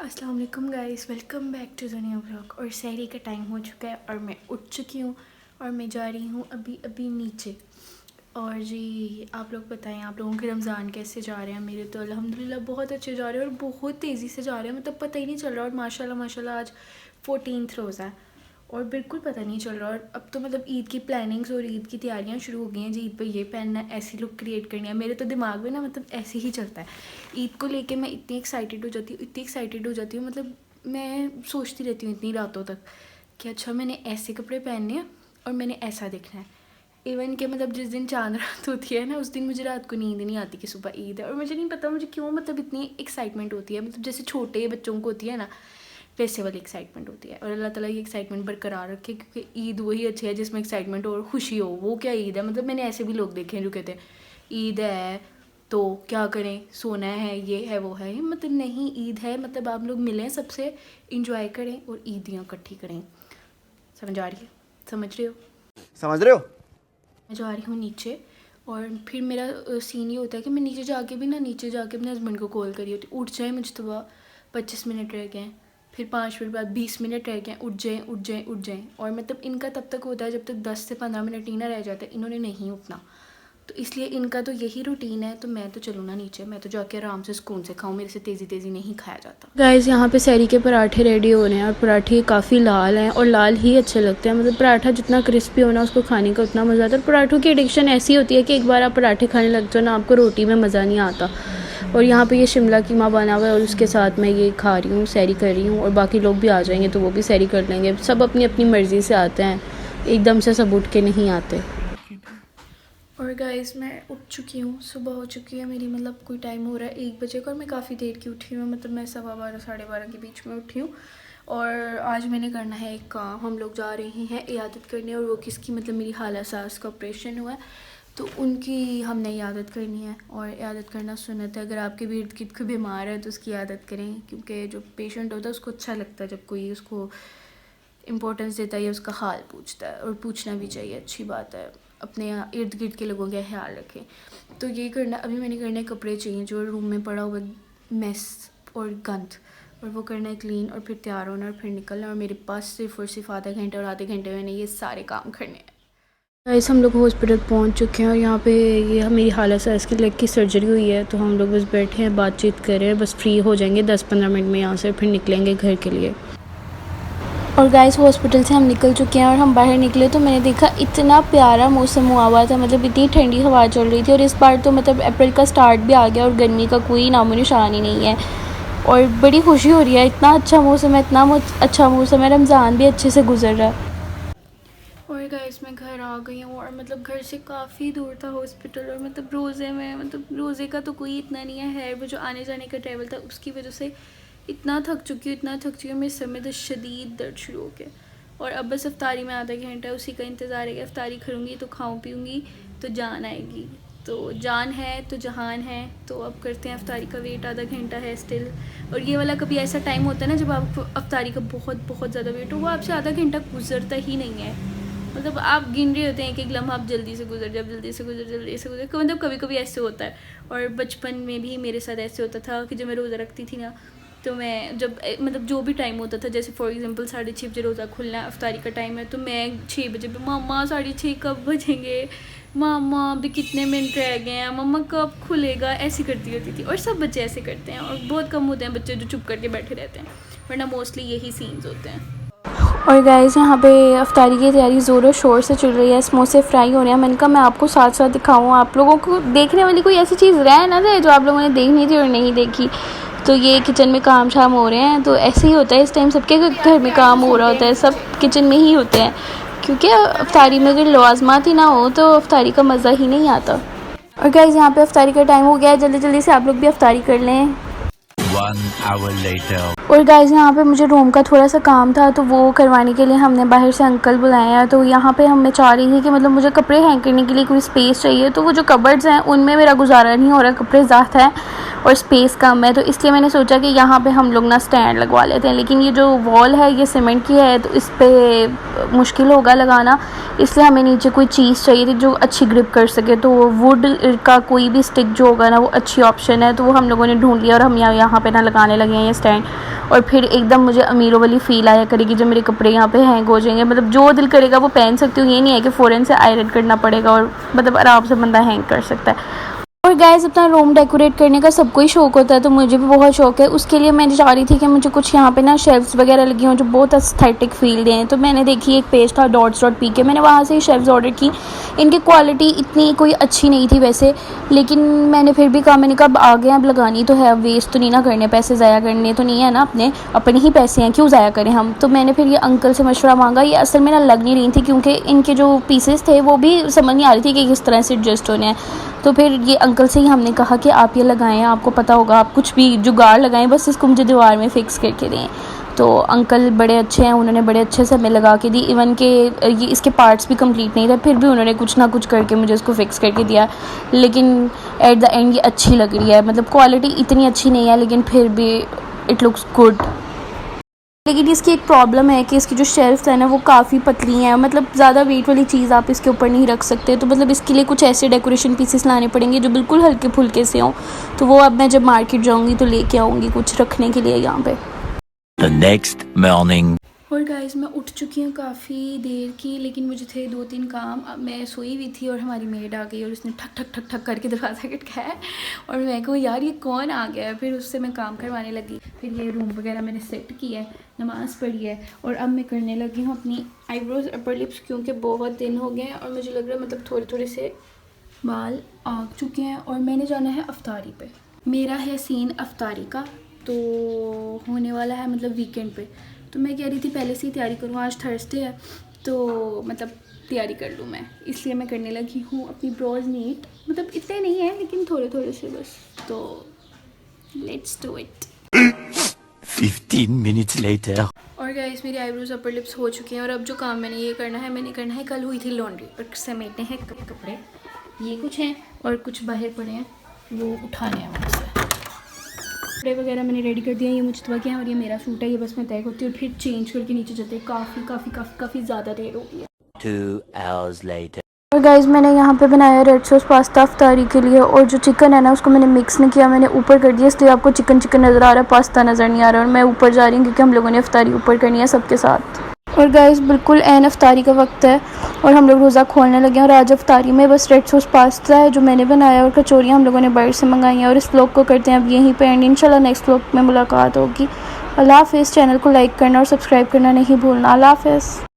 अस्सलाम वालेकुम guys, welcome back to the new vlog. और सहरी का टाइम हो चुका है और मैं उठ चुकी हूँ और मैं जा रही हूँ अभी नीचे। और जी आप लोग बताएं, आप लोगों के रमज़ान कैसे जा रहे हैं? मेरे तो अल्हम्दुलिल्लाह बहुत अच्छे जा रहे हैं और बहुत तेज़ी से जा रहे हैं, मतलब पता ही नहीं चल रहा। और माशाल्लाह माशाल्लाह आज 14th रोज़ा है और बिल्कुल पता नहीं चल रहा। और अब तो मतलब ईद की प्लानिंग्स और ईद की तैयारियां शुरू हो गई हैं जी। ईद पे ये पहनना है, ऐसी लुक क्रिएट करनी है। मेरे तो दिमाग में ना मतलब ऐसे ही चलता है। ईद को लेके मैं इतनी एक्साइटेड हो जाती हूँ मतलब मैं सोचती रहती हूँ इतनी रातों तक कि अच्छा मैंने ऐसे कपड़े पहनने हैं और मैंने ऐसा दिखना है। इवन कि मतलब जिस दिन चांद रात होती है ना, उस दिन मुझे रात को नींद नहीं आती कि सुबह ईद है। और मुझे नहीं पता मुझे क्यों, मतलब इतनी एक्साइटमेंट होती है, मतलब जैसे छोटे बच्चों को होती है ना, वैसे वाली एक्साइटमेंट होती है। और अल्लाह ताला ये एक्साइटमेंट बरकरार रखे, क्योंकि ईद वही अच्छी है जिसमें एक्साइटमेंट और खुशी हो। वो क्या ईद है, मतलब मैंने ऐसे भी लोग देखे हैं जो कहते हैं ईद है तो क्या करें, सोना है, ये है वो है। मतलब नहीं, ईद है मतलब आप लोग मिलें, सबसे इंजॉय करें और ईदियाँ इकट्ठी करें। समझ आ रही है? समझ रहे हो? मैं जा रही हूँ नीचे और फिर मेरा सीन ये होता है कि मैं नीचे जाके अपने हस्बैंड को कॉल करी होती, उठ जाए मुझे तो 25 मिनट रह गए, फिर 5 मिनट बाद 20 मिनट रह गए, उठ जाएँ। और मतलब इनका तब तक होता है जब तक 10 से 15 मिनट ही ना रह जाते, इन्होंने नहीं उठना। तो इसलिए इनका तो यही रूटीन है। तो मैं तो चलूँ ना नीचे, मैं तो जाके आराम से सुकून से खाऊँ, मेरे से तेज़ी नहीं खाया जाता। गाइस यहाँ पे सहरी के पराठे रेडी हो रहे हैं और पराठे काफ़ी लाल हैं और लाल ही अच्छे लगते हैं। मतलब पराठा जितना क्रिस्पी होना उसको खाने का उतना मज़ा आता है। और पराठों की एडिक्शन ऐसी होती है कि एक बार आप पराठे खाने लग जाओ ना, आपको रोटी में मज़ा नहीं आता। और यहाँ पे ये शिमला कीमा बना हुआ है और उसके साथ मैं ये खा रही हूँ, सहरी कर रही हूँ। और बाकी लोग भी आ जाएंगे तो वो भी सहरी कर लेंगे। सब अपनी अपनी मर्ज़ी से आते हैं, एकदम से सब उठ के नहीं आते। और गाइस मैं उठ चुकी हूँ, सुबह हो चुकी है मेरी, मतलब कोई टाइम हो रहा है 1 बजे का और मैं काफ़ी देर की उठी हूँ। मतलब मैं 12:15 साढ़े 12 के बीच में उठी हूँ। और आज मैंने करना है एक काम, हम लोग जा रहे हैं इयादत करने। और वो किसकी, मतलब मेरी खाला सास का ऑपरेशन हुआ है तो उनकी हमने इयादत करनी है। और इयादत करना सुन्नत है, अगर आपके भी इर्द गिर्द कोई बीमार है तो उसकी इयादत करें, क्योंकि जो पेशेंट होता है उसको अच्छा लगता है जब कोई उसको इम्पोर्टेंस देता है या उसका हाल पूछता है। और पूछना भी चाहिए, अच्छी बात है। अपने इर्द गिर्द के लोगों का ख्याल रखें। तो ये करना, अभी मैंने करने कपड़े चेंज और रूम में पड़ा हुआ मेस और गंद, और वो करना है क्लीन और फिर तैयार होना और फिर निकलना। और मेरे पास सिर्फ आधा घंटा और आधे घंटे में ये सारे काम करने हैं। गाइस हम लोग हॉस्पिटल पहुंच चुके हैं और यहाँ पे ये मेरी खाला सास की लेग की सर्जरी हुई है। तो हम लोग बस बैठे हैं, बातचीत कर रहे हैं, बस फ्री हो जाएंगे 10-15 मिनट में यहाँ से, फिर निकलेंगे घर के लिए। और गाइस हॉस्पिटल से हम निकल चुके हैं और हम बाहर निकले तो मैंने देखा इतना प्यारा मौसम हुआ हुआ था, मतलब इतनी ठंडी हवा चल रही थी। और इस बार तो मतलब अप्रैल का स्टार्ट भी आ गया और गर्मी का कोई नामो निशान ही नहीं है। और बड़ी खुशी हो रही है, इतना अच्छा मौसम है, इतना अच्छा मौसम है, रमज़ान भी अच्छे से गुजर रहा है। और गाइस मैं घर आ गई हूँ और मतलब घर से काफ़ी दूर था हॉस्पिटल। और मतलब रोज़े में, मतलब रोज़े का तो कोई इतना नहीं है वो जो आने जाने का ट्रैवल था उसकी वजह से इतना थक चुकी हूँ मेरे सर में तो शदीद दर्द शुरू हो गया। और अब बस अफ्तारी में आधा घंटा है, उसी का इंतज़ार है कि अफ्तारी करूँगी तो खाऊँ पीऊँगी तो जान आएगी। तो जान है तो जहान है। तो अब करते हैं अफ्तारी का वेट, आधा घंटा है स्टिल। और ये वाला कभी ऐसा टाइम होता है ना जब आप अफ्तारी का बहुत ज़्यादा वेट हो, वो आपसे आधा घंटा गुजरता ही नहीं है। मतलब आप गिन रहे होते हैं एक लम्हा, आप जल्दी से गुजर, मतलब कभी कभी ऐसे होता है। और बचपन में भी मेरे साथ ऐसे होता था कि जब मैं रोज़ा रखती थी ना, तो मैं जब मतलब जो भी टाइम होता था, जैसे फॉर एग्जांपल 6:30 बजे रोज़ा खुलना है, अफ्तारी का टाइम है, तो मैं 6 बजे पे मम्मा 6:30 कब बजेंगे, मम्मा अभी कितने मिनट रह गए हैं, मम्मा कब खुलेगा, ऐसी करती रहती थी। और सब बच्चे ऐसे करते हैं और बहुत कम होते हैं बच्चे जो चुप करके बैठे रहते हैं, वरना मोस्टली यही सीन्स होते हैं। और गाइस यहाँ पे अफ्तारी की तैयारी ज़ोरों शोर से चल रही है, समोसे फ्राई हो रहे हैं। मैंने कहा मैं आपको साथ साथ दिखाऊँ, आप लोगों को देखने वाली कोई ऐसी चीज़ रह ना जाए जो आप लोगों ने देखनी थी और नहीं देखी। तो ये किचन में काम शाम हो रहे हैं, तो ऐसे ही होता है इस टाइम, सबके घर में काम हो रहा होता है, सब किचन में ही होते हैं, क्योंकि अफ्तारी में अगर लवाज़मात ही ना हो तो अफ्तारी का मज़ा ही नहीं आता। और गाइस यहाँ पे अफ्तारी का टाइम हो गया है, जल्दी जल्दी से आप लोग भी अफ्तारी कर लें। 1 hour later. और गाइस यहाँ पे मुझे रूम का थोड़ा सा काम था तो वो करवाने के लिए हमने बाहर से अंकल बुलाया है। तो यहाँ पे मैं चाह रही थी कि मतलब मुझे कपड़े हैंग करने के लिए कोई स्पेस चाहिए। तो वो जो कबर्ड्स हैं उनमें मेरा गुजारा नहीं हो रहा, कपड़े ज़्यादा हैं और स्पेस कम है, तो इसलिए मैंने सोचा कि यहाँ पे हम लोग ना स्टैंड लगवा लेते हैं। लेकिन ये जो वॉल है ये सीमेंट की है, तो इस पर मुश्किल होगा लगाना, इसलिए हमें नीचे कोई चीज़ चाहिए थी जो अच्छी ग्रिप कर सके। तो वुड का कोई भी स्टिक जो होगा ना वो अच्छी ऑप्शन है, तो वो हम लोगों ने ढूंढ लिया और हम यहाँ पे ना लगाने लगे हैं ये स्टैंड। और फिर एकदम मुझे अमीरों वाली फ़ील आया करेगी जब मेरे कपड़े यहाँ पे हैंग हो जाएंगे। मतलब जो दिल करेगा वो पहन सकती हूँ, ये नहीं है कि फ़ौरन से आयरन करना पड़ेगा, और मतलब आराम से बंदा हैंग कर सकता है। और गाइस, अपना रूम डेकोरेट करने का सबको ही शौक होता है, तो मुझे भी बहुत शौक है। उसके लिए मैं चाह रही थी कि मुझे कुछ यहाँ पे ना शेल्फ्स वगैरह लगी हों जो बहुत एस्थेटिक फील दें। तो मैंने देखी एक पेज था dots.pk, मैंने वहाँ से ही शेल्फ्स ऑर्डर की। इनकी क्वालिटी इतनी कोई अच्छी नहीं थी वैसे, लेकिन मैंने फिर भी कहा, मैंने कहा अब आ गए, अब लगानी तो है, अब वेस्ट तो नहीं ना करने, पैसे ज़ाया करने तो नहीं है ना, अपने ही पैसे हैं, क्यों ज़ाया करें हम। तो मैंने फिर ये अंकल से मशवरा मांगा। ये असल में ना लग नहीं रही थी, क्योंकि इनके जो पीसेस थे वो भी समझ नहीं आ रही थी कि किस तरह से एडजस्ट होने हैं। तो फिर ये अंकल से ही हमने कहा कि आप ये लगाएं, आपको पता होगा, आप कुछ भी जुगाड़ लगाएं, बस इसको मुझे दीवार में फ़िक्स करके दें। तो अंकल बड़े अच्छे हैं, उन्होंने बड़े अच्छे से हमें लगा के दी। इवन के ये इसके पार्ट्स भी कंप्लीट नहीं थे, फिर भी उन्होंने कुछ ना कुछ करके मुझे इसको फ़िक्स करके दिया। लेकिन एट द एंड ये अच्छी लग रही है, मतलब क्वालिटी इतनी अच्छी नहीं है, लेकिन फिर भी इट लुक्स गुड। लेकिन इसकी एक प्रॉब्लम है कि इसकी जो शेल्फ्स है ना वो काफ़ी पतली हैं, मतलब ज़्यादा वेट वाली चीज़ आप इसके ऊपर नहीं रख सकते। तो मतलब इसके लिए कुछ ऐसे डेकोरेशन पीसेस लाने पड़ेंगे जो बिल्कुल हल्के फुल्के से हों। तो वो अब मैं जब मार्केट जाऊँगी तो लेके आऊँगी कुछ रखने के लिए यहाँ पे। The next morning. और गाइस, मैं उठ चुकी हूँ काफ़ी देर की, लेकिन मुझे थे 2-3 काम। अब मैं सोई हुई थी और हमारी मेड आ गई और उसने ठक ठक ठक ठक करके दरवाज़ा खटकाया, और मैं कहूँ यार ये कौन आ गया है। फिर उससे मैं काम करवाने लगी, फिर ये रूम वगैरह मैंने सेट किया है, नमाज़ पढ़ी है, और अब मैं करने लगी हूँ अपनी आईब्रोज़, अपर लिप्स, क्योंकि बहुत दिन हो गए हैं और मुझे लग रहा है मतलब थोड़े थोड़े से बाल आ चुके हैं। और मैंने जाना है अफ्तारी पे, मेरा है सीन अफ्तारी का, तो होने वाला है मतलब वीकेंड पे। तो मैं कह रही थी पहले से ही तैयारी करूँ, आज थर्सडे है तो मतलब तैयारी कर लूँ मैं, इसलिए मैं करने लगी हूँ अपनी ब्रोज नीट। मतलब इतने नहीं है लेकिन थोड़े थोड़े से बस, तो let's do it. 15 minutes later. और गाइस, मेरी आईब्रोज अपर लिप्स हो चुके हैं, और अब जो काम मैंने ये करना है, मैंने करना है, कल हुई थी लॉन्ड्री पर समेटने हैं कपड़े, ये कुछ हैं और कुछ बाहर पड़े हैं, वो उठाने हैं वहाँ से। कपड़े वगैरह मैंने रेडी कर दिए हैं, ये मुझतबा के हैं और ये मेरा सूट है, ये बस मैं तय करती हूँ और फिर चेंज करके नीचे जाते हैं। काफ़ी ज़्यादा देर हो गई है। 2 hours later. और गाइस, मैंने यहाँ पे बनाया रेड सॉस पास्ता अफ्तारी के लिए, और जो चिकन है ना उसको मैंने मिक्स नहीं किया, मैंने ऊपर कर दिया, इसलिए आपको चिकन चिकन नज़र आ रहा है, पास्ता नज़र नहीं आ रहा। और मैं ऊपर जा रही हूँ क्योंकि हम लोगों ने अफ्तारी ऊपर करनी है सबके साथ। और गाइस, बिल्कुल एन अफ्तारी का वक्त है और हम लोग रोज़ा खोलने लगे हैं। और आज अफ्तारी में बस रेड सॉस पास्ता है जो मैंने बनाया, और कचौरियाँ हम लोगों ने बाहर से मंगाई हैं। और इस व्लॉग को करते हैं अब यहीं पे एंड, इंशाल्लाह नेक्स्ट व्लॉग में मुलाकात होगी। अल्लाह हाफ़िज़। चैनल को लाइक करना और सब्सक्राइब करना नहीं भूलना। अल्लाह हाफ़िज़।